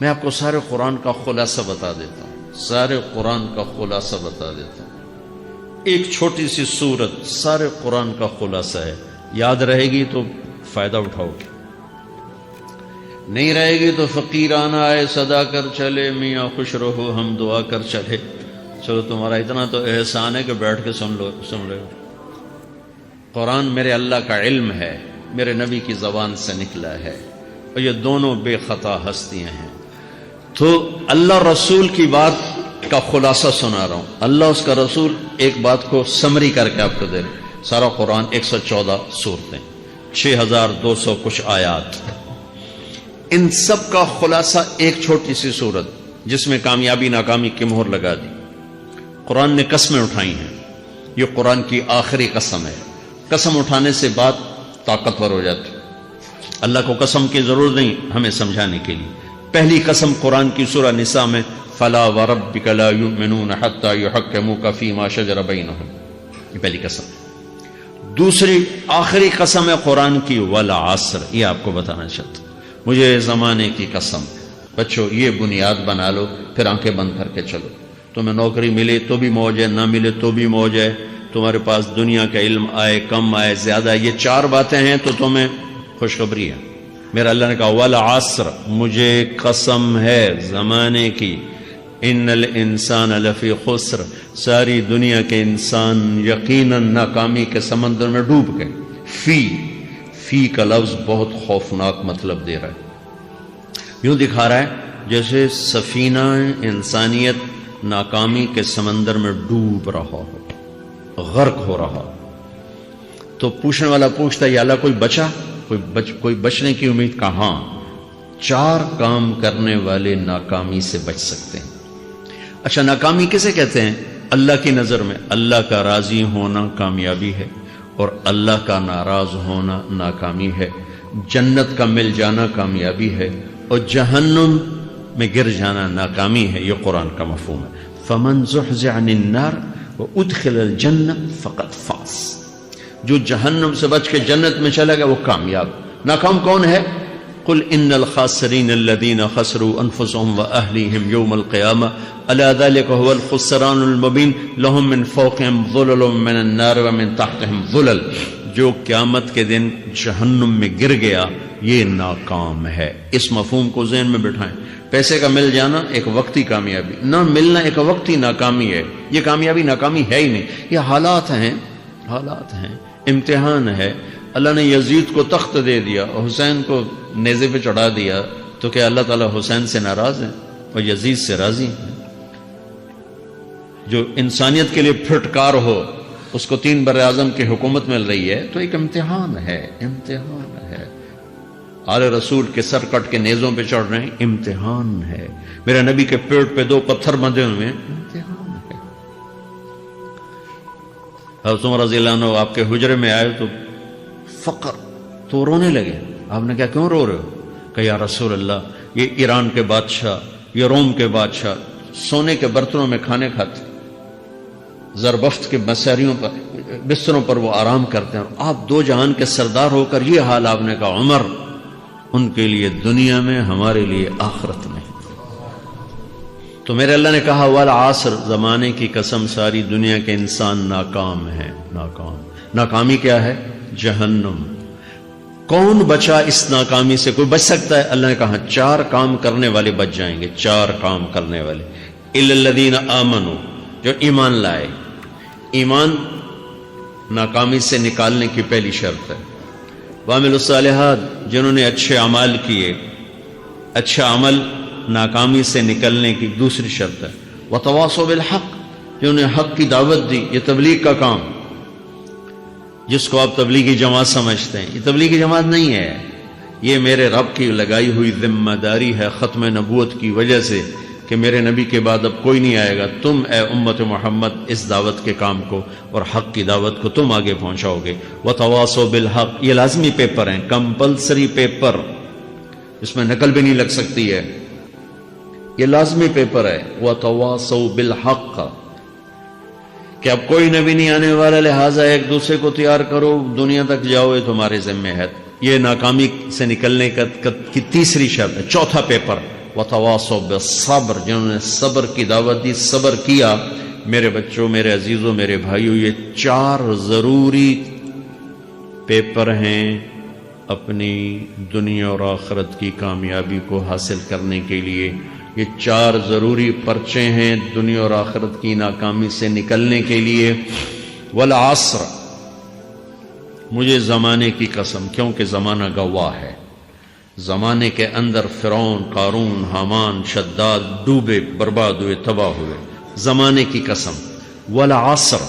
میں آپ کو سارے قرآن کا خلاصہ بتا دیتا ہوں، سارے قرآن کا خلاصہ بتا دیتا ہوں۔ ایک چھوٹی سی سورت سارے قرآن کا خلاصہ ہے، یاد رہے گی تو فائدہ اٹھاؤ گے، نہیں رہے گی تو فقیرانہ آئے صدا کر چلے، میاں خوش رہو ہم دعا کر چلے۔ چلو تمہارا اتنا تو احسان ہے کہ بیٹھ کے سن لو۔ قرآن میرے اللہ کا علم ہے، میرے نبی کی زبان سے نکلا ہے، اور یہ دونوں بے خطا ہستیاں ہیں۔ تو اللہ رسول کی بات کا خلاصہ سنا رہا ہوں، اللہ اس کا رسول ایک بات کو سمری کر کے آپ کو دے رہے۔ سارا قرآن 114 سورتیں، 6200 کچھ آیات، ان سب کا خلاصہ ایک چھوٹی سی سورت جس میں کامیابی ناکامی کی مہر لگا دی۔ قرآن نے قسمیں اٹھائی ہیں، یہ قرآن کی آخری قسم ہے۔ قسم اٹھانے سے بات طاقتور ہو جاتی، اللہ کو قسم کی ضرورت نہیں ہمیں سمجھانے کے لیے۔ پہلی قسم قرآن کی سورہ نساء میں فَلَا وَرَبِّكَ لَا يُؤْمِنُونَ حَتَّى يُحَكِّمُوكَ فِي مَا شَجَرَ بَيْنَهُمْ، یہ پہلی قسم۔ دوسری آخری قسم ہے قرآن کی وَالْعَصْرِ، یہ آپ کو بتانا چاہتا ہوں، مجھے زمانے کی قسم۔ بچوں یہ بنیاد بنا لو، پھر آنکھیں بند کر کے چلو۔ تمہیں نوکری ملے تو بھی موج ہے، نہ ملے تو بھی موج ہے، تمہارے پاس دنیا کا علم آئے کم آئے زیادہ، یہ چار باتیں ہیں تو تمہیں خوشخبری ہے۔ میرا اللہ نے کہا والعصر، مجھے قسم ہے زمانے کی، ان الانسان لفی خسر، ساری دنیا کے انسان یقیناً ناکامی کے سمندر میں ڈوب گئے۔ فی کا لفظ بہت خوفناک مطلب دے رہا ہے، یوں دکھا رہا ہے جیسے سفینہ انسانیت ناکامی کے سمندر میں ڈوب رہا ہو، غرق ہو رہا۔ تو پوچھنے والا پوچھتا ہے یا اللہ کوئی بچا، کوئی بچنے کی امید؟ کہاں؟ چار کام کرنے والے ناکامی سے بچ سکتے ہیں۔ اچھا ناکامی کسے کہتے ہیں؟ اللہ کی نظر میں اللہ کا راضی ہونا کامیابی ہے، اور اللہ کا ناراض ہونا ناکامی ہے۔ جنت کا مل جانا کامیابی ہے، اور جہنم میں گر جانا ناکامی ہے۔ یہ قرآن کا مفہوم ہے۔ فَمَنْ زُحْزِحَ عَنِ النَّارِ وَأُدْخِلَ الْجَنَّةَ فَقَدْ فَازَ، جو جہنم سے بچ کے جنت میں چلا گیا وہ کامیاب۔ ناکام کون ہے؟ قُلْ إِنَّ الْخَاسِرِينَ الَّذِينَ خَسِرُوا أَنفُسَهُمْ وَأَهْلِيهِمْ يَوْمَ الْقِيَامَةِ أَلَا ذَلِكَ هُوَ الْخُسْرَانُ الْمُبِينُ لَهُم مِّن فَوْقِهِمْ ظُلَلٌ مِّنَ النَّارِ وَمِن تَحْتِهِمْ ظُلَلٌ، جو قیامت کے دن جہنم میں گر گیا یہ ناکام ہے۔ اس مفہوم کو ذہن میں بٹھائیں۔ پیسے کا مل جانا ایک وقتی کامیابی، نہ ملنا ایک وقتی ناکامی ہے۔ یہ کامیابی ناکامی ہے ہی نہیں، یہ حالات ہیں، امتحان ہے۔ اللہ نے یزید کو تخت دے دیا اور حسین کو نیزے پہ چڑھا دیا، تو کیا اللہ تعالیٰ حسین سے ناراض ہے اور یزید سے راضی ہے؟ جو انسانیت کے لیے پھٹکار ہو اس کو 3 بر اعظم کی حکومت مل رہی ہے، تو ایک امتحان ہے۔ آل رسول کے سر کٹ کے نیزوں پہ چڑھ رہے ہیں، امتحان ہے۔ میرے نبی کے پیٹ پہ 2 پتھر بندھے ہوئے ہیں، امتحان ہے۔ حضرت عمر رضی اللہ عنہ آپ کے حجرے میں آئے تو فقر، تو رونے لگے۔ آپ نے کہا کیوں رو رہے ہو؟ کہ یا رسول اللہ یہ ایران کے بادشاہ، یہ روم کے بادشاہ سونے کے برتنوں میں کھانے کھاتے، زربفت کے بستروں پر وہ آرام کرتے ہیں، آپ 2 جہان کے سردار ہو کر یہ حال۔ آپ نے کہا عمر ان کے لیے دنیا میں، ہمارے لیے آخرت میں۔ تو میرے اللہ نے کہا والعصر، زمانے کی قسم ساری دنیا کے انسان ناکام ہیں، ناکامی کیا ہے؟ جہنم۔ کون بچا اس ناکامی سے؟ کوئی بچ سکتا ہے؟ اللہ نے کہا 4 کام کرنے والے بچ جائیں گے، 4 کام کرنے والے۔ اِلَّا الَّذِينَ آمَنُوا، جو ایمان لائے۔ ایمان ناکامی سے نکالنے کی پہلی شرط ہے۔ وَعَمِلُوا الصَّالِحَاتِ، جنہوں نے اچھے اعمال کیے، اچھا عمل ناکامی سے نکلنے کی دوسری شرط ہے۔ وَتَوَاصَوْا بِالْحَقِّ، جنہوں نے حق کی دعوت دی۔ یہ تبلیغ کا کام، جس کو آپ تبلیغی جماعت سمجھتے ہیں، یہ تبلیغی جماعت نہیں ہے، یہ میرے رب کی لگائی ہوئی ذمہ داری ہے ختم نبوت کی وجہ سے، کہ میرے نبی کے بعد اب کوئی نہیں آئے گا، تم اے امت محمد اس دعوت کے کام کو اور حق کی دعوت کو تم آگے پہنچاؤ گے۔ وَتَوَاصَوْا بِالْحَقِّ، یہ لازمی پیپر ہیں، کمپلسری پیپر، اس میں نقل بھی نہیں لگ سکتی ہے، یہ لازمی پیپر ہے۔ وَتَوَاصَوْا بِالْحَقِّ، کہ اب کوئی نبی نہیں آنے والا، لہٰذا ایک دوسرے کو تیار کرو، دنیا تک جاؤ، یہ تمہارے ذمہ ہے۔ یہ ناکامی سے نکلنے کی تیسری شرط ہے۔ چوتھا پیپر وتواصوا بالصبر، جنہوں نے صبر کی دعوت دی، صبر کیا۔ میرے بچوں، میرے عزیزوں، میرے بھائیوں، یہ 4 ضروری پیپر ہیں اپنی دنیا اور آخرت کی کامیابی کو حاصل کرنے کے لیے۔ یہ 4 ضروری پرچے ہیں دنیا اور آخرت کی ناکامی سے نکلنے کے لیے۔ والعصر، مجھے زمانے کی قسم، کیونکہ زمانہ گواہ ہے۔ زمانے کے اندر فرعون، قارون، حامان، شداد ڈوبے، برباد ہوئے، تباہ ہوئے۔ زمانے کی قسم۔ والعصر،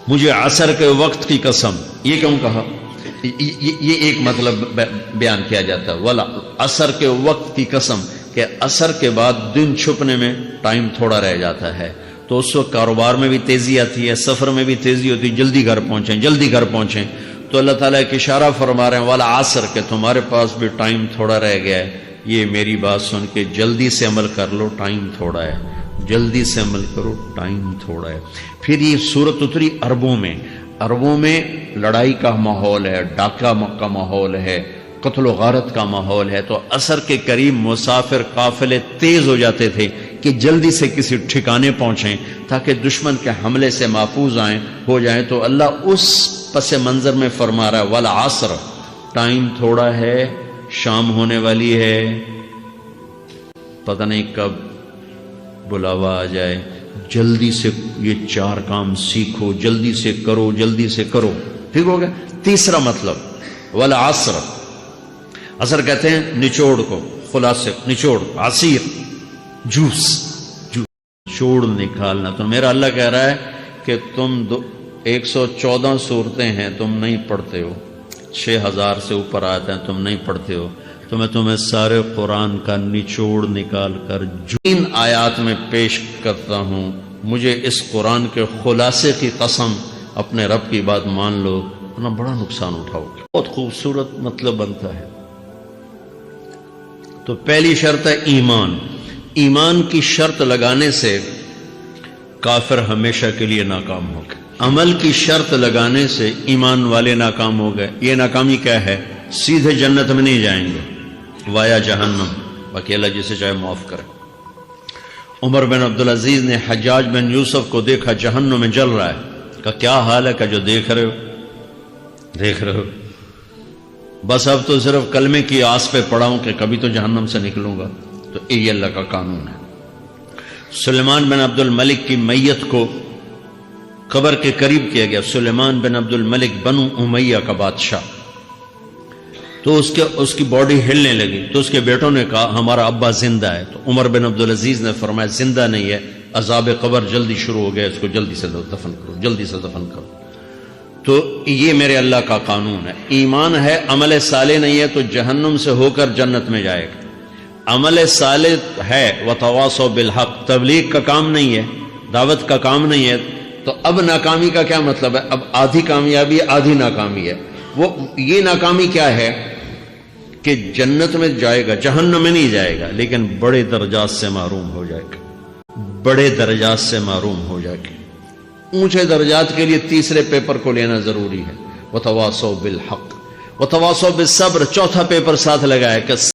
مجھے عصر کے وقت کی قسم۔ یہ کیوں کہا؟ یہ ایک مطلب بیان کیا جاتا ہے، والعصر کے وقت کی قسم، کہ عصر کے بعد دن چھپنے میں ٹائم تھوڑا رہ جاتا ہے، تو اس وقت کاروبار میں بھی تیزی آتی ہے، سفر میں بھی تیزی ہوتی ہے، جلدی گھر پہنچیں، جلدی گھر پہنچیں۔ تو اللہ تعالیٰ ایک اشارہ فرما رہے ہیں والعصر، کہ تمہارے پاس بھی ٹائم تھوڑا رہ گیا ہے، یہ میری بات سن کے جلدی سے عمل کر لو، ٹائم تھوڑا ہے، جلدی سے عمل کرو، ٹائم تھوڑا ہے۔ پھر یہ سورت اتری عربوں میں، عربوں میں لڑائی کا ماحول ہے، ڈاکہ کا ماحول ہے، قتل و غارت کا ماحول ہے، تو عصر کے قریب مسافر قافلے تیز ہو جاتے تھے کہ جلدی سے کسی ٹھکانے پہنچیں تاکہ دشمن کے حملے سے محفوظ ہو جائیں۔ تو اللہ اس پس منظر میں فرما رہا ہے والعصر، ٹائم تھوڑا ہے، شام ہونے والی ہے، پتہ نہیں کب بلاوا آ جائے، جلدی سے یہ 4 کام سیکھو، جلدی سے کرو، جلدی سے کرو۔ ٹھیک ہو گیا؟ تیسرا مطلب والعصر، عصر کہتے ہیں نچوڑ کو، خلاصے، نچوڑ، عصیر، جوس، نچوڑ نکالنا۔ تو میرا اللہ کہہ رہا ہے کہ تم 114 صورتیں ہیں، تم نہیں پڑھتے ہو، 6000 سے اوپر آتے ہیں، تم نہیں پڑھتے ہو، تو میں تمہیں سارے قرآن کا نچوڑ نکال کر ان آیات میں پیش کرتا ہوں۔ مجھے اس قرآن کے خلاصے کی قسم، اپنے رب کی بات مان لو، ورنہ بڑا نقصان اٹھاؤ گے۔ بہت خوبصورت مطلب بنتا ہے۔ تو پہلی شرط ہے ایمان۔ ایمان کی شرط لگانے سے کافر ہمیشہ کے لیے ناکام ہو گئے، عمل کی شرط لگانے سے ایمان والے ناکام ہو گئے۔ یہ ناکامی کیا ہے؟ سیدھے جنت میں نہیں جائیں گے، وایا جہنم، باقی اللہ جسے چاہے معاف کرے۔ عمر بن عبدالعزیز نے حجاج بن یوسف کو دیکھا جہنم میں جل رہا ہے، کہا کیا حال ہے؟ کہ جو دیکھ رہے ہو، بس اب تو صرف کلمے کی آس پہ پڑا ہوں کہ کبھی تو جہنم سے نکلوں گا۔ تو یہ اللہ کا قانون ہے۔ سلیمان بن عبد الملک کی میت کو قبر کے قریب کیا گیا، سلیمان بن عبد الملک بنو امیہ کا بادشاہ، تو اس کی باڈی ہلنے لگی، تو اس کے بیٹوں نے کہا ہمارا ابا زندہ ہے۔ تو عمر بن عبدالعزیز نے فرمایا زندہ نہیں ہے، عذاب قبر جلدی شروع ہو گیا، اس کو جلدی سے دفن کرو، جلدی سے دفن کرو۔ تو یہ میرے اللہ کا قانون ہے۔ ایمان ہے، عمل صالح نہیں ہے تو جہنم سے ہو کر جنت میں جائے گا۔ عمل صالح ہے، وتواصوا بالحق، تبلیغ کا کام نہیں ہے، دعوت کا کام نہیں ہے، تو اب ناکامی کا کیا مطلب ہے؟ اب آدھی کامیابی، آدھی ناکامی ہے۔ وہ یہ ناکامی کیا ہے کہ جنت میں جائے گا، جہنم میں نہیں جائے گا، لیکن بڑے درجات سے محروم ہو جائے گا، بڑے درجات سے محروم ہو جائے گا۔ اونچے درجات کے لیے تیسرے پیپر کو لینا ضروری ہے، وتواصوا بالحق، وتواصوا بالصبر، چوتھا پیپر ساتھ لگایا کہ